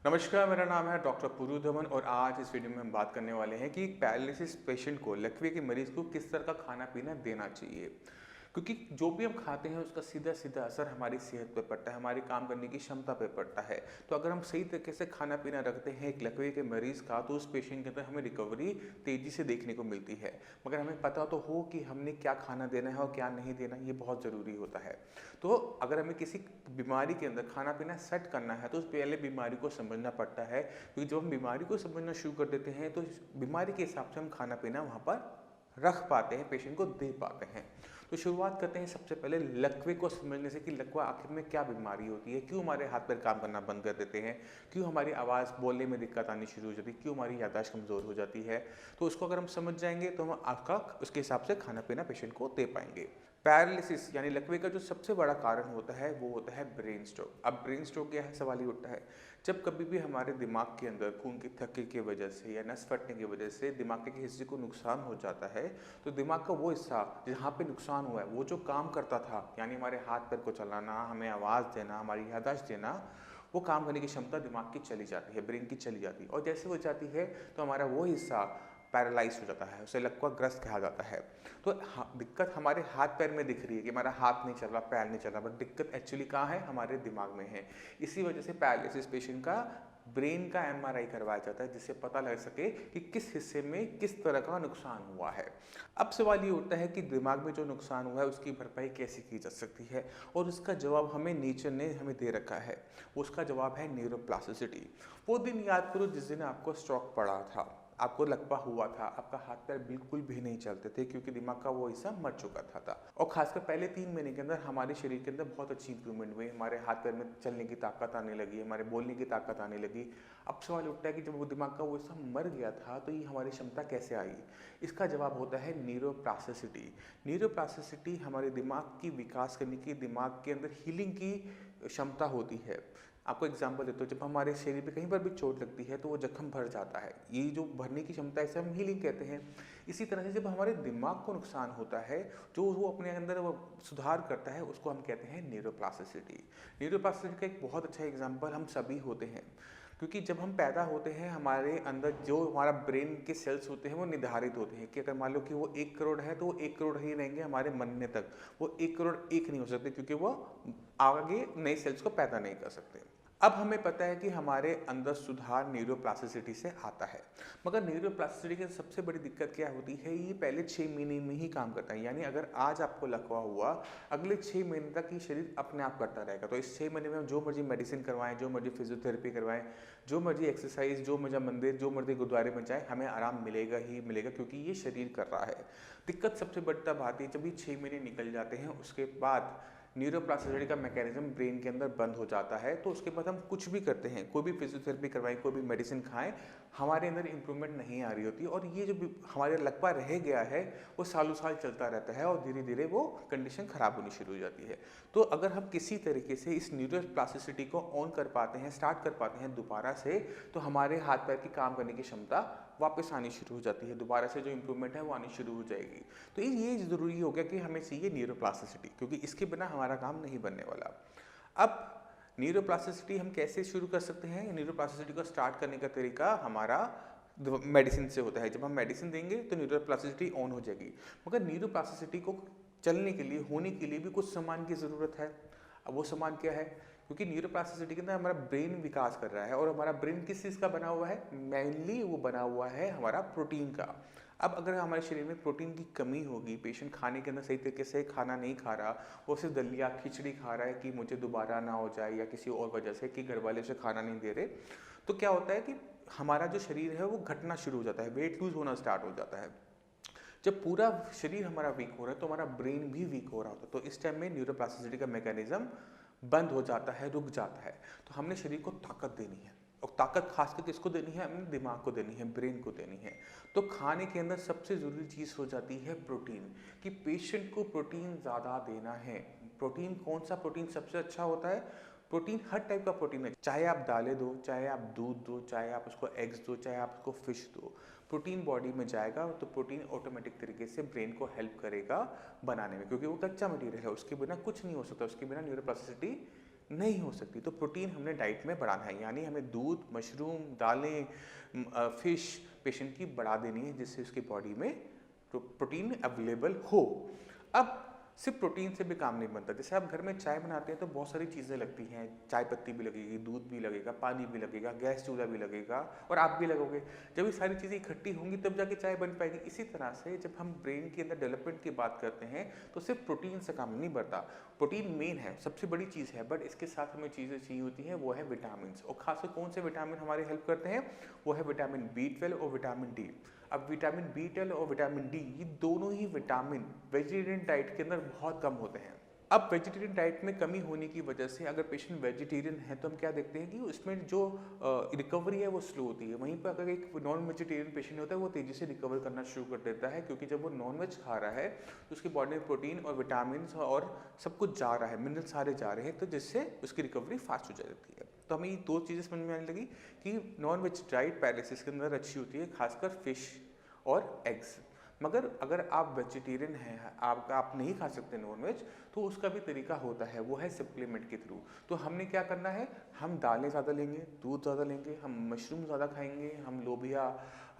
नमस्कार, मेरा नाम है डॉक्टर पुरु धवन और आज इस वीडियो में हम बात करने वाले हैं कि एक पैरालिसिस पेशेंट को, लकवे के मरीज को किस तरह का खाना पीना देना चाहिए। क्योंकि जो भी हम खाते हैं उसका सीधा सीधा असर हमारी सेहत पे पड़ता है, हमारी काम करने की क्षमता पे पड़ता है। तो अगर हम सही तरीके से खाना पीना रखते हैं एक लकवे के मरीज का, तो उस पेशेंट के अंदर हमें रिकवरी तेजी से देखने को मिलती है। मगर हमें पता तो हो कि हमने क्या खाना देना है और क्या नहीं देना, ये बहुत ज़रूरी होता है। तो अगर हमें किसी बीमारी के अंदर खाना पीना सेट करना है तो उस पहले बीमारी को समझना पड़ता है, क्योंकि जब हम बीमारी को समझना शुरू कर देते हैं तो इस बीमारी के हिसाब से हम खाना पीना वहाँ पर रख पाते हैं, पेशेंट को दे पाते हैं। तो शुरुआत करते हैं सबसे पहले लकवे को समझने से कि लकवा आखिर में क्या बीमारी होती है, क्यों हमारे हाथ पैर काम करना बंद कर देते हैं, क्यों हमारी आवाज़ बोलने में दिक्कत आनी शुरू हो जाती है, क्यों हमारी याददाश्त कमज़ोर हो जाती है। तो उसको अगर हम समझ जाएंगे तो हम आपका उसके हिसाब से खाना पीना पेशेंट को दे पाएंगे। पैरालिसिस यानी लकवे का जो सबसे बड़ा कारण होता है वो होता है ब्रेन स्ट्रोक। अब ब्रेन स्ट्रोक क्या है, सवाल ही उठता है। जब कभी भी हमारे दिमाग के अंदर खून की थक्के की वजह से या नस फटने की वजह से दिमाग के हिस्से को नुकसान हो जाता है, तो दिमाग का वो हिस्सा जहाँ पे नुकसान हुआ है, वो जो काम करता था, यानी हमारे हाथ पैर को चलाना, हमें आवाज़ देना, हमारी याददाश्त देना, वो काम करने की क्षमता दिमाग की चली जाती है, ब्रेन की चली जाती है। और जैसे वो जाती है तो हमारा वो हिस्सा पैरालाइज हो जाता है, उसे लकवा ग्रस्त कहा जाता है। तो दिक्कत हमारे हाथ पैर में दिख रही है कि हमारा हाथ नहीं चल रहा, पैर नहीं चल रहा, बट दिक्कत एक्चुअली कहाँ है, हमारे दिमाग में है। इसी वजह से पैरालिसिस पेशेंट का ब्रेन का एमआरआई करवाया जाता है, जिससे पता लग सके कि किस हिस्से में किस तरह का नुकसान हुआ है। अब सवाल ये उठता है कि दिमाग में जो नुकसान हुआ है उसकी भरपाई कैसे की जा सकती है, और उसका जवाब हमें नेचर ने हमें दे रखा है। उसका जवाब है न्यूरोप्लास्टिसिटी। वो दिन याद करो जिस दिन आपको स्ट्रोक पड़ा था, आपको लकवा हुआ था, आपका हाथ पैर बिल्कुल भी नहीं चलते थे क्योंकि दिमाग का वो हिस्सा मर चुका था। और खासकर पहले 3 महीने के अंदर हमारे शरीर के अंदर बहुत अच्छी इंप्रूवमेंट हुई, हमारे हाथ पैर में चलने की ताकत आने लगी, हमारे बोलने की ताकत आने लगी। अब सवाल उठता है कि जब वो दिमाग का वो हिस्सा मर गया था तो ये हमारी क्षमता कैसे आई। इसका जवाब होता है न्यूरोप्लास्टिसिटी। न्यूरोप्लास्टिसिटी हमारे दिमाग की विकास करने की, दिमाग के अंदर हीलिंग की क्षमता होती है। आपको एग्जाम्पल देता हूँ, जब हमारे शरीर पे कहीं पर भी चोट लगती है तो वो जख्म भर जाता है, ये जो भरने की क्षमता है इसे हम हीलिंग कहते हैं। इसी तरह से जब हमारे दिमाग को नुकसान होता है, जो वो अपने अंदर वो सुधार करता है, उसको हम कहते हैं न्यूरोप्लास्टिसिटी। न्यूरोप्लास्टिसिटी का एक बहुत अच्छा एग्जाम्पल हम सभी होते हैं, क्योंकि जब हम पैदा होते हैं हमारे अंदर जो हमारा ब्रेन के सेल्स होते हैं वो निर्धारित होते हैं कि अगर मान लो कि वो 1 करोड़ है तो वो 1 करोड़ ही रहेंगे हमारे मरने तक। वो 1 करोड़ एक नहीं हो सकते, क्योंकि वो आगे नए सेल्स को पैदा नहीं कर सकते। अब हमें पता है कि हमारे अंदर सुधार न्यूरोप्लास्टिसिटी से आता है, मगर न्यूरोप्लास्टिसिटी की सबसे बड़ी दिक्कत क्या होती है, ये पहले 6 महीने में ही काम करता है। यानी अगर आज आपको लकवा हुआ, अगले 6 महीने तक ये शरीर अपने आप करता रहेगा। तो इस 6 महीने में हम जो मर्जी मेडिसिन करवाएं, जो मर्जी फिजियोथेरेपी करवाएं, जो मर्जी एक्सरसाइज, जो मर्जी मंदिर, जो मर्जी गुरुद्वारे में जाए, हमें आराम मिलेगा ही मिलेगा, क्योंकि ये शरीर कर रहा है। दिक्कत सबसे बड़ी तब आती है जब ये 6 महीने निकल जाते हैं, उसके बाद न्यूरोप्लास्टिसिटी का मैकेनिज्म ब्रेन के अंदर बंद हो जाता है। तो उसके बाद हम कुछ भी करते हैं, कोई भी फिजियोथेरेपी करवाएं, कोई भी मेडिसिन खाएं, हमारे अंदर इंप्रूवमेंट नहीं आ रही होती, और ये जो हमारे लकवा रह गया है वो सालों साल चलता रहता है और धीरे धीरे वो कंडीशन खराब होनी शुरू हो जाती है। तो अगर हम किसी तरीके से इस न्यूरोप्लास्टिसिटी को ऑन कर पाते हैं, स्टार्ट कर पाते हैं दोबारा से, तो हमारे हाथ पैर की काम करने की क्षमता वापस आनी शुरू हो जाती है, दोबारा से जो इंप्रूवमेंट है वो आनी शुरू हो जाएगी। तो ये ज़रूरी हो गया कि हमें चाहिए न्यूरोप्लास्टिसिटी, क्योंकि इसके बिना हमारा काम नहीं बनने वाला। अब न्यूरोप्लास्टिसिटी हम कैसे शुरू कर सकते हैं, न्यूरोप्लास्टिसिटी को स्टार्ट करने का तरीका हमारा मेडिसिन से होता है। जब हम मेडिसिन देंगे तो न्यूरोप्लास्टिसिटी ऑन हो जाएगी, मगर न्यूरोप्लास्टिसिटी को चलने के लिए, होने के लिए भी कुछ सामान की ज़रूरत है। अब वो सामान क्या है, क्योंकि न्यूरोप्लास्टिसिटी के अंदर हमारा ब्रेन विकास कर रहा है, और हमारा ब्रेन किस चीज़ का बना हुआ है, मेनली वो बना हुआ है हमारा प्रोटीन का। अब अगर हमारे शरीर में प्रोटीन की कमी होगी, पेशेंट खाने के अंदर सही तरीके से खाना नहीं खा रहा, वो सिर्फ दलिया खिचड़ी खा रहा है कि मुझे दोबारा ना हो जाए, या किसी और वजह से कि घर वाले उसे खाना नहीं दे रहे, तो क्या होता है कि हमारा जो शरीर है वो घटना शुरू हो जाता है, वेट लूज होना स्टार्ट हो जाता है। जब पूरा शरीर हमारा वीक हो रहा है तो हमारा ब्रेन भी वीक हो रहा होता है, तो इस टाइम में न्यूरोप्लास्टिसिटी का मैकेनिज्म बंद हो जाता है, रुक जाता है। तो हमने शरीर को ताकत देनी है, और ताकत खासकर किसको देनी है, हमने दिमाग को देनी है, ब्रेन को देनी है। तो खाने के अंदर सबसे ज़रूरी चीज़ हो जाती है प्रोटीन, कि पेशेंट को प्रोटीन ज़्यादा देना है। प्रोटीन, कौन सा प्रोटीन सबसे अच्छा होता है, प्रोटीन हर टाइप का प्रोटीन है, चाहे आप दालें दो, चाहे आप दूध दो, चाहे आप उसको एग्स दो, चाहे आप उसको फिश दो, प्रोटीन बॉडी में जाएगा तो प्रोटीन ऑटोमेटिक तरीके से ब्रेन को हेल्प करेगा बनाने में, क्योंकि वो कच्चा मटीरियल है, उसके बिना कुछ नहीं हो सकता, उसके बिना न्यूरोप्लास्टिसिटी नहीं हो सकती। तो प्रोटीन हमने डाइट में बढ़ाना है, यानी हमें दूध, मशरूम, दालें, फिश पेशेंट की बढ़ा देनी है जिससे उसकी बॉडी में प्रोटीन अवेलेबल हो। अब सिर्फ प्रोटीन से भी काम नहीं बनता। जैसे आप घर में चाय बनाते हैं तो बहुत सारी चीज़ें लगती हैं, चाय पत्ती भी लगेगी, दूध भी लगेगा, पानी भी लगेगा, गैस चूल्हा भी लगेगा और आप भी लगोगे। जब ये सारी चीज़ें इकट्ठी होंगी तब जाके चाय बन पाएगी। इसी तरह से जब हम ब्रेन के अंदर डेवलपमेंट की बात करते हैं तो सिर्फ प्रोटीन से काम नहीं बढ़ता। प्रोटीन मेन है, सबसे बड़ी चीज़ है, बट इसके साथ हमें चीज़ें चाहिए होती हैं, वो है विटामिन। और खासकर कौन से विटामिन हमारे हेल्प करते हैं, वो है विटामिन B12 और विटामिन डी। अब विटामिन B12 और विटामिन डी, ये दोनों ही विटामिन वेजिटेरियन डाइट के अंदर बहुत कम होते हैं। अब वेजिटेरियन डाइट में कमी होने की वजह से अगर पेशेंट वेजिटेरियन है तो हम क्या देखते हैं कि उसमें जो रिकवरी है वो स्लो होती है। वहीं पर अगर एक नॉन वेजिटेरियन पेशेंट होता है वो तेज़ी से रिकवर करना शुरू कर देता है, क्योंकि जब वो नॉन वेज खा रहा है तो उसकी बॉडी में प्रोटीन और विटामिन और सब कुछ जा रहा है, मिनरल सारे जा रहे हैं, तो जिससे उसकी रिकवरी फास्ट हो जाती है। तो हमें ये दो चीज़ें समझ में आने लगी कि नॉन वेज डाइट पैरालिसिस के अंदर अच्छी होती है, खासकर फिश और एग्स। मगर अगर आप वेजिटेरियन हैं, आप नहीं खा सकते नॉनवेज, तो उसका भी तरीका होता है, वो है सप्लीमेंट के थ्रू। तो हमने क्या करना है, हम दालें ज़्यादा लेंगे, दूध ज़्यादा लेंगे, हम मशरूम ज़्यादा खाएंगे, हम लोबिया,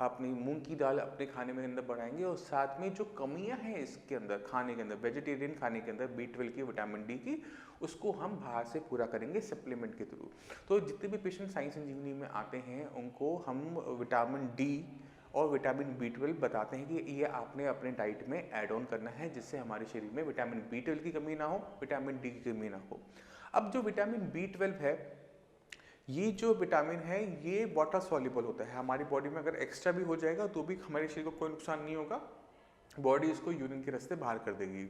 अपनी मूंग की दाल अपने खाने में अंदर बढ़ाएंगे, और साथ में जो कमियां हैं इसके अंदर खाने के अंदर, वेजिटेरियन खाने के अंदर B12 की, विटामिन डी की, उसको हम बाहर से पूरा करेंगे सप्लीमेंट के थ्रू। तो जितने भी पेशेंट साइंस इंजीनियरिंग में आते हैं उनको हम विटामिन डी और विटामिन B12 बताते हैं कि ये आपने अपने डाइट में ऐड ऑन करना है, जिससे हमारे शरीर में विटामिन B12 की कमी ना हो, विटामिन डी की कमी ना हो। अब जो विटामिन B12 है, ये जो विटामिन है ये वाटर सॉल्युबल होता है। हमारी बॉडी में अगर एक्स्ट्रा भी हो जाएगा तो भी हमारे शरीर को कोई नुकसान नहीं होगा, बॉडी इसको यूरिन के रास्ते बाहर कर देगी।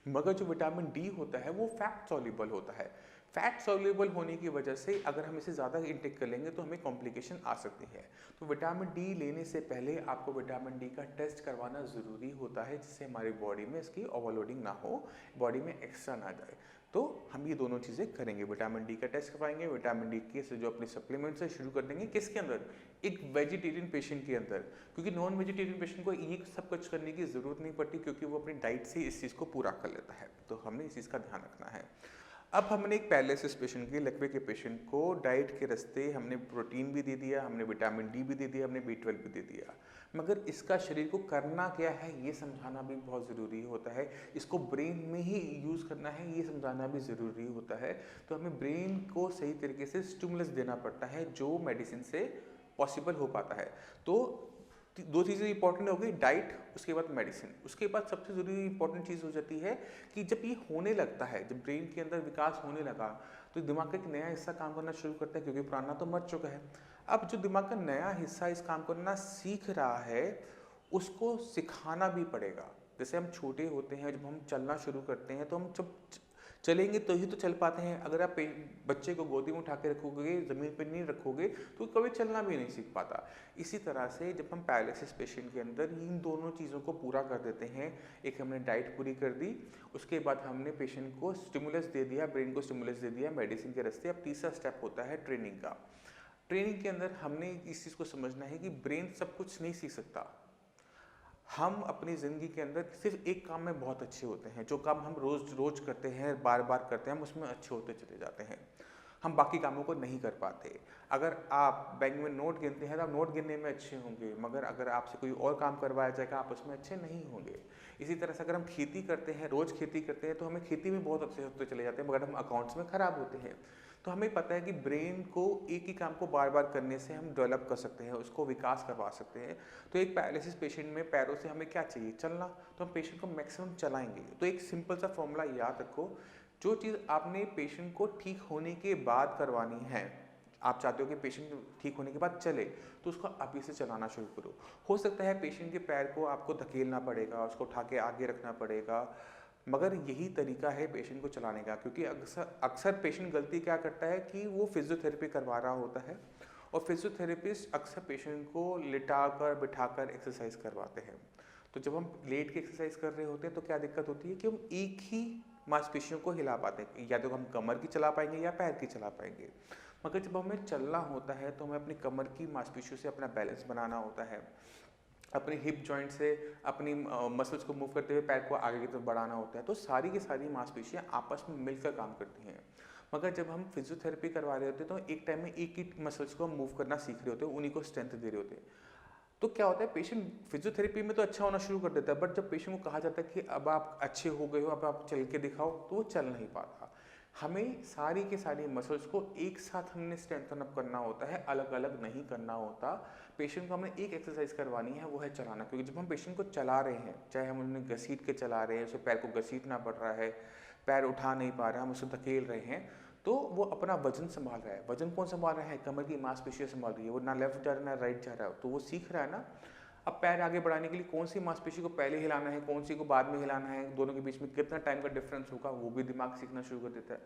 मगर जो विटामिन डी होता है वो फैट सॉल्युबल होता है। फैट सॉल्युबल होने की वजह से अगर हम इसे ज़्यादा इंटेक कर लेंगे तो हमें कॉम्प्लिकेशन आ सकती है। तो विटामिन डी लेने से पहले आपको विटामिन डी का टेस्ट करवाना ज़रूरी होता है, जिससे हमारी बॉडी में इसकी ओवरलोडिंग ना हो, बॉडी में एक्स्ट्रा ना जाए। तो हम ये दोनों चीज़ें करेंगे, विटामिन डी का टेस्ट करवाएंगे, विटामिन डी के से जो अपने सप्लीमेंट से शुरू कर देंगे। किसके अंदर, एक वेजिटेरियन पेशेंट के अंदर, क्योंकि नॉन वेजिटेरियन पेशेंट को ये सब कुछ करने की ज़रूरत नहीं पड़ती, क्योंकि वो अपनी डाइट से इस चीज़ को पूरा कर लेता है। तो हमने इस चीज़ का ध्यान रखना है। अब हमने एक पैरालिसिस पेशेंट की, लकवे के पेशेंट को डाइट के रास्ते हमने प्रोटीन भी दे दिया, हमने विटामिन डी भी दे दिया, हमने B12 भी दे दिया, मगर इसका शरीर को करना क्या है ये समझाना भी बहुत ज़रूरी होता है। इसको ब्रेन में ही यूज़ करना है ये समझाना भी ज़रूरी होता है। तो हमें ब्रेन को सही तरीके से स्टिमुलस देना पड़ता है, जो मेडिसिन से पॉसिबल हो पाता है। तो दो चीज़ें इंपॉर्टेंट हो गई, डाइट, उसके बाद मेडिसिन। उसके बाद सबसे ज़रूरी इंपॉर्टेंट चीज़ हो जाती है कि जब ये होने लगता है, जब ब्रेन के अंदर विकास होने लगा, तो दिमाग का एक नया हिस्सा काम करना शुरू करता है, क्योंकि पुराना तो मर चुका है। अब जो दिमाग का नया हिस्सा इस काम करना सीख रहा है, उसको सिखाना भी पड़ेगा। जैसे हम छोटे होते हैं, जब हम चलना शुरू करते हैं तो हम जब चलेंगे तो ही तो चल पाते हैं। अगर आप बच्चे को गोदी में उठा के रखोगे, ज़मीन पर नहीं रखोगे, तो कभी चलना भी नहीं सीख पाता। इसी तरह से जब हम पैरालिसिस पेशेंट के अंदर इन दोनों चीज़ों को पूरा कर देते हैं, एक हमने डाइट पूरी कर दी, उसके बाद हमने पेशेंट को स्टिमुलस दे दिया, ब्रेन को स्टिमुलस दे दिया मेडिसिन के रास्ते। अब तीसरा स्टेप होता है ट्रेनिंग का। ट्रेनिंग के अंदर हमने इस चीज़ को समझना है कि ब्रेन सब कुछ नहीं सीख सकता। हम अपनी ज़िंदगी के अंदर सिर्फ एक काम में बहुत अच्छे होते हैं, जो काम हम रोज़ रोज़ करते हैं, बार बार करते हैं, हम उसमें अच्छे होते चले जाते हैं, हम बाकी कामों को नहीं कर पाते। अगर आप बैंक में नोट गिनते हैं तो आप नोट गिनने में अच्छे होंगे, मगर अगर आपसे कोई और काम करवाया जाएगा आप उसमें अच्छे नहीं होंगे। इसी तरह से अगर हम खेती करते हैं, रोज़ खेती करते हैं, तो हमें खेती में बहुत अच्छे होते चले जाते हैं, मगर हम अकाउंट्स में ख़राब होते हैं। तो हमें पता है कि ब्रेन को एक ही काम को बार बार करने से हम डेवलप कर सकते हैं, उसको विकास करवा सकते हैं। तो एक पैरालिसिस पेशेंट में पैरों से हमें क्या चाहिए, चलना, तो हम पेशेंट को मैक्सिमम चलाएंगे। तो एक सिंपल सा फॉर्मूला याद रखो, जो चीज़ आपने पेशेंट को ठीक होने के बाद करवानी है, आप चाहते हो कि पेशेंट ठीक होने के बाद चले, तो उसको अभी से चलाना शुरू करो। हो सकता है पेशेंट के पैर को आपको धकेलना पड़ेगा, उसको उठा के आगे रखना पड़ेगा, मगर यही तरीका है पेशेंट को चलाने का। क्योंकि अक्सर पेशेंट गलती क्या करता है कि वो फिजियोथेरेपी करवा रहा होता है, और फिजियोथेरेपिस्ट अक्सर पेशेंट को लिटा कर बिठा कर एक्सरसाइज करवाते हैं। तो जब हम लेट के एक्सरसाइज कर रहे होते हैं तो क्या दिक्कत होती है कि हम एक ही मांसपेशियों को हिला पाते हैं, या तो हम कमर की चला पाएंगे या पैर की चला पाएंगे। मगर जब हमें चलना होता है तो हमें अपनी कमर की मांसपेशियों से अपना बैलेंस बनाना होता है, अपने हिप जॉइंट से अपनी मसल्स को मूव करते हुए पैर को आगे की तरफ बढ़ाना होता है। तो सारी की सारी मांसपेशियां आपस में मिलकर काम करती हैं। मगर जब हम फिजियोथेरेपी करवा रहे होते हैं तो एक टाइम में एक ही मसल्स को हम मूव करना सीख रहे होते हैं, उन्हीं को स्ट्रेंथ दे रहे होते हैं। तो क्या होता है, पेशेंट फिजियोथेरेपी में तो अच्छा होना शुरू कर देता है, बट जब पेशेंट को कहा जाता है कि अब आप अच्छे हो गए हो, अब आप चल के दिखाओ, तो वो चल नहीं पाता। हमें सारी के सारी मसल्स को एक साथ हमने स्ट्रेंथन अप करना होता है, अलग अलग नहीं करना होता। पेशेंट को हमने एक एक्सरसाइज करवानी है, वो है चलाना। क्योंकि जब हम पेशेंट को चला रहे हैं, चाहे हम उन्हें घसीट के चला रहे हैं, उसे पैर को घसीटना पड़ रहा है, पैर उठा नहीं पा रहा है, हम उसे धकेल रहे हैं, तो वो अपना वजन संभाल रहा है। वजन कौन संभाल रहा है? कमर की मांसपेशियां संभाल रही है। वो ना लेफ्ट जा रहा है ना राइट जा रहा है, तो वो सीख रहा है ना। अब पैर आगे बढ़ाने के लिए कौन सी मांसपेशी को पहले हिलाना है, कौन सी को बाद में हिलाना है, दोनों के बीच में कितना टाइम का डिफरेंस होगा, वो भी दिमाग सीखना शुरू कर देता है।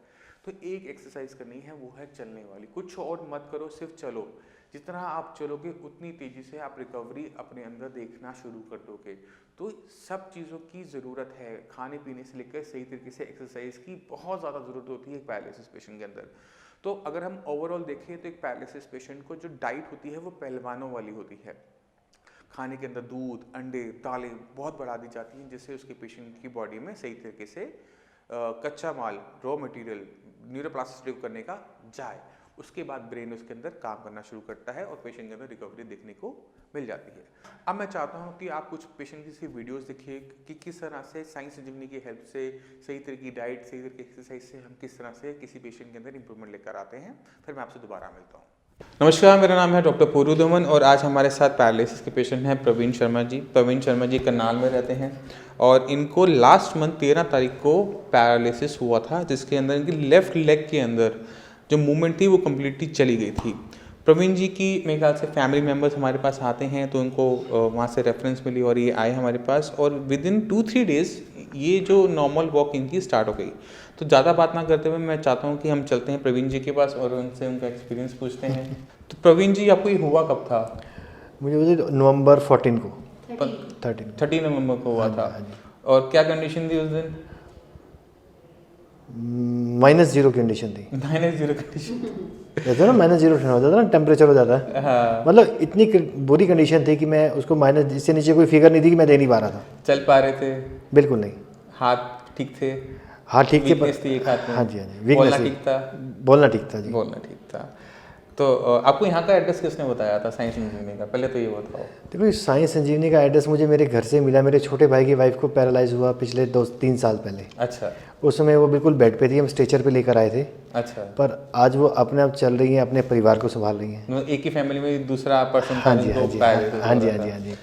तो एक एक्सरसाइज करनी है, वो है चलने वाली। कुछ और मत करो, सिर्फ चलो। जितना आप चलोगे उतनी तेजी से आप रिकवरी अपने अंदर देखना शुरू कर दोगे। तो सब चीज़ों की ज़रूरत है, खाने पीने से लेकर सही तरीके से एक्सरसाइज की बहुत ज़्यादा ज़रूरत होती है एक पैरालिसिस पेशेंट के अंदर। तो अगर हम ओवरऑल देखें तो एक पैरालिसिस पेशेंट को जो डाइट होती है वो पहलवानों वाली होती है। खाने के अंदर दूध, अंडे, दालें बहुत बढ़ा दी जाती हैं, जिससे उसके पेशेंट की बॉडी में सही तरीके से कच्चा माल, रॉ मटेरियल न्यूरोप्लास्टिक करने का जाए। उसके बाद ब्रेन उसके अंदर काम करना शुरू करता है और पेशेंट के अंदर रिकवरी देखने को मिल जाती है। अब मैं चाहता हूं कि आप कुछ पेशेंट की वीडियोस देखिए कि किस तरह से साइंस संजीवनी की हेल्प से, सही तरह की डाइट, सही तरह की एक्सरसाइज से हम किस तरह से किसी पेशेंट के अंदर इंप्रूवमेंट लेकर आते हैं। फिर मैं आपसे दोबारा मिलता हूँ। नमस्कार, मेरा नाम है डॉक्टर पूरुधमन और आज हमारे साथ पैरालिसिस के पेशेंट हैं प्रवीण शर्मा जी। प्रवीण शर्मा जी करनाल में रहते हैं और इनको लास्ट मंथ 13 तारीख को पैरालिसिस हुआ था, जिसके अंदर इनकी लेफ्ट लेग के अंदर जो मूवमेंट थी वो कम्प्लीटली चली गई थी। प्रवीण जी की मेरे ख्याल से फैमिली मेम्बर्स हमारे पास आते हैं तो उनको वहाँ से रेफरेंस मिली और ये आए हमारे पास और विद इन 2-3 डेज़ ये जो नॉर्मल वॉक इनकी स्टार्ट हो गई। तो ज़्यादा बात ना करते हुए मैं चाहता हूँ कि हम चलते हैं प्रवीण जी के पास और उनसे उनका एक्सपीरियंस पूछते हैं। तो प्रवीण जी, आपको ये हुआ कब था? मुझे नवंबर 14 को 13 नवंबर को हुआ था। और क्या कंडीशन थी उस दिन? -0 कंडीशन थी। -0 कंडीशन जैसे ना -0 हो जाता है ना, टेम्परेचर हो जाता है। हाँ। मतलब इतनी बुरी कंडीशन थी कि मैं उसको माइनस, इससे नीचे कोई फिगर नहीं थी कि मैं दे नहीं पा रहा था। चल पा रहे थे? बिल्कुल नहीं। हाथ ठीक थे? हाँ ठीक थे। वीकनेस थी एक हाथ में? हाँ जी, हाँ जी। बोलना ठीक था? बोलना ठीक था जी। बोलना ठीक था। तो आपको यहाँ का एड्रेस किसने बताया था साइंस संजीवनी का? पहले तो ये बताओ। देखो, साइंस संजीवनी का एड्रेस मुझे मेरे घर से मिला। मेरे छोटे भाई की वाइफ को पैरालाइज हुआ पिछले 2-3 साल पहले। अच्छा। उस समय वो बिल्कुल बेड पे थी, हम स्ट्रेचर पे लेकर आए थे। अच्छा। पर आज वो अपने आप चल रही हैं, अपने परिवार को संभाल रही हैं। एक ही फैमिली में दूसरा पर्सन? हाँ जी, हाँ जी, हाँ जी, हाँ जी, हाँ जी।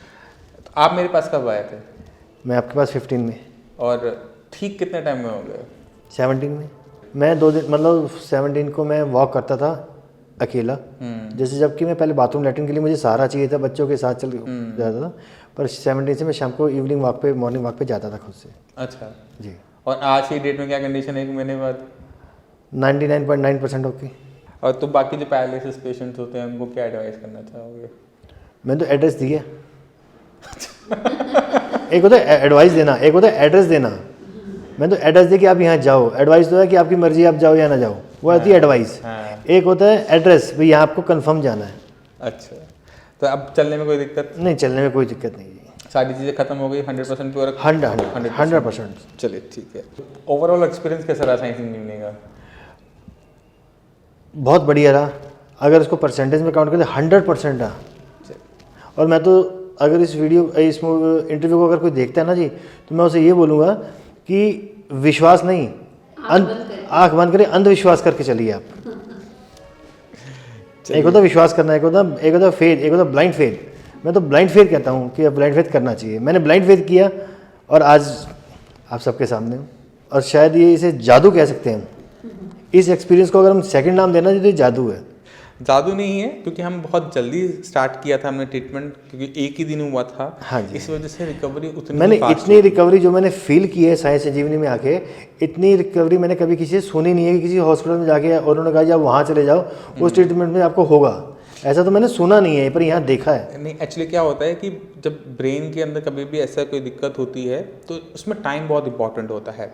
आप मेरे पास कब आए थे? मैं आपके पास 15 में। और ठीक कितने टाइम में हो गए? 17 में। मैं 2 दिन, मतलब 17 को मैं वॉक करता था अकेला। जैसे जबकि मैं पहले बाथरूम लैट्रिन के लिए मुझे सहारा चाहिए था, बच्चों के साथ चल जाता था। पर 17 से मैं शाम को इवनिंग वॉक पे, मॉर्निंग वॉक पे जाता था खुद से। अच्छा जी। और आज की डेट में क्या कंडीशन है एक महीने बाद? 99.9% ओके। और तो बाकी जो पैरालिसिस पेशेंट्स होते हैं उनको क्या एडवाइस करना चाहोगे? मैंने तो एड्रेस दिया। एक होता है एडवाइस देना, एक होता है एड्रेस देना। मैं तो एड्रेस दे कि आप यहाँ जाओ। एडवाइस तो है कि आपकी मर्जी, आप जाओ या ना जाओ, वो आती है एडवाइस। एक होता है एड्रेस, भाई यहाँ आपको कंफर्म जाना है। अच्छा, तो अब चलने में कोई दिक्कत नहीं? चलने में कोई दिक्कत नहीं है। सारी चीज़ें खत्म हो गई 100% प्योर? 100%। चलिए ठीक है। ओवरऑल एक्सपीरियंस कैसा रहा साइंस इंजीनियरिंग का? बहुत बढ़िया रहा। अगर इसको परसेंटेज में काउंट करें 100% रहा। और मैं तो अगर इस इंटरव्यू को अगर कोई देखता है ना जी, तो मैं उसे ये बोलूँगा कि विश्वास नहीं, आँख बंद करें, अंधविश्वास करके चलिए आप। एक होता विश्वास करना, एक होता फेथ, एक होता ब्लाइंड फेथ। मैं तो ब्लाइंड फेथ कहता हूँ कि ब्लाइंड फेथ करना चाहिए। मैंने ब्लाइंड फेथ किया और आज आप सबके सामने हूँ। और शायद ये इसे जादू कह सकते हैं हम। इस एक्सपीरियंस को अगर हम सेकंड नाम देना तो ये जादू है। जादू नहीं है, क्योंकि हम बहुत जल्दी स्टार्ट किया था हमने ट्रीटमेंट, क्योंकि एक ही दिन हुआ था। हाँ जी। इस वजह से रिकवरी उतनी मैंने इतनी रिकवरी जो मैंने फील की है साइंस संजीवनी में आके, इतनी रिकवरी मैंने कभी किसी से सुनी नहीं है कि किसी हॉस्पिटल में जाके और उन्होंने कहा जब वहाँ चले जाओ उस ट्रीटमेंट में आपको होगा। ऐसा तो मैंने सुना नहीं है, पर यहाँ देखा है। नहीं, एक्चुअली क्या होता है कि जब ब्रेन के अंदर कभी भी ऐसा कोई दिक्कत होती है तो उसमें टाइम बहुत इंपॉर्टेंट होता है।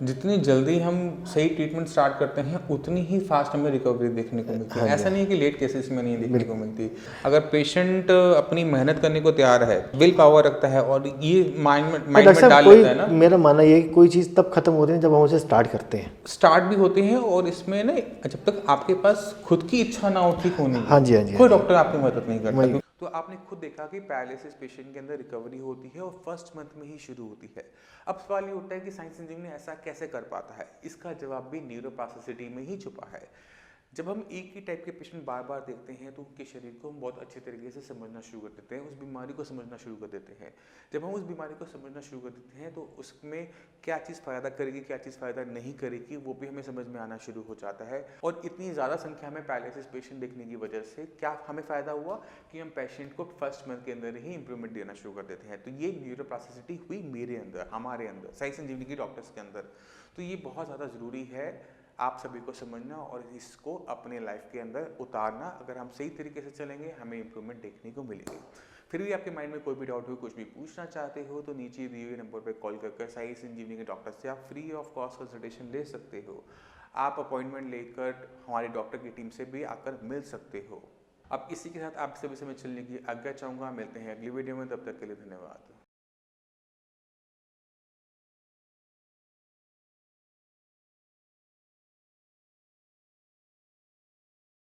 जितनी जल्दी हम सही ट्रीटमेंट स्टार्ट करते हैं उतनी ही फास्ट हमें रिकवरी देखने को मिलती है। ऐसा नहीं है कि लेट केसेस में नहीं देखने को मिलती। अगर पेशेंट अपनी मेहनत करने को तैयार है, विल पावर रखता है और ये माइंड में डाल लेता है ना, मेरा मानना ये है कि कोई चीज़ तब खत्म होती है जब हम उसे स्टार्ट करते हैं। स्टार्ट भी होते हैं और इसमें ना जब तक आपके पास खुद की इच्छा ना हो ठीक होने की, हाँ जी, हाँ जी, कोई डॉक्टर आपकी मदद नहीं करता। वही। तो आपने खुद देखा कि पैरालिसिस पेशेंट के अंदर रिकवरी होती है और फर्स्ट मंथ में ही शुरू होती है। अब सवाल ये उठता है कि साइंस इंजीनियरिंग ऐसा कैसे कर पाता है? इसका जवाब भी न्यूरोप्लास्टिसिटी में ही छुपा है। जब हम एक ही टाइप के पेशेंट बार बार देखते हैं तो उनके शरीर को हम बहुत अच्छे तरीके से समझना शुरू कर देते हैं, उस बीमारी को समझना शुरू कर देते हैं। जब हम उस बीमारी को समझना शुरू कर देते हैं तो उसमें क्या चीज़ फ़ायदा करेगी, क्या चीज़ फ़ायदा नहीं करेगी, वो भी हमें समझ में आना शुरू हो जाता है। और इतनी ज़्यादा संख्या में पैरालिसिस पेशेंट देखने की वजह से क्या हमें फ़ायदा हुआ कि हम पेशेंट को फर्स्ट मंथ के अंदर ही इंप्रूवमेंट देना शुरू कर देते हैं। तो ये न्यूरोप्लास्टिसिटी हुई मेरे अंदर, हमारे अंदर, साइंस इंजीनियरिंग के डॉक्टर्स के अंदर। तो ये बहुत ज़्यादा ज़रूरी है आप सभी को समझना और इसको अपने लाइफ के अंदर उतारना। अगर हम सही तरीके से चलेंगे हमें इंप्रूवमेंट देखने को मिलेगी। फिर भी आपके माइंड में कोई भी डाउट हो, कुछ भी पूछना चाहते हो तो नीचे दिए हुए नंबर पर कॉल करके साइंस इंजीनियरिंग के डॉक्टर से आप फ्री ऑफ कॉस्ट कंसल्टेशन ले सकते हो। आप अपॉइंटमेंट लेकर हमारे डॉक्टर की टीम से भी आकर मिल सकते हो। अब इसी के साथ आप सभी से मैं चलने की आज्ञा चाहूँगा। मिलते हैं अगली वीडियो में, तब तक के लिए धन्यवाद।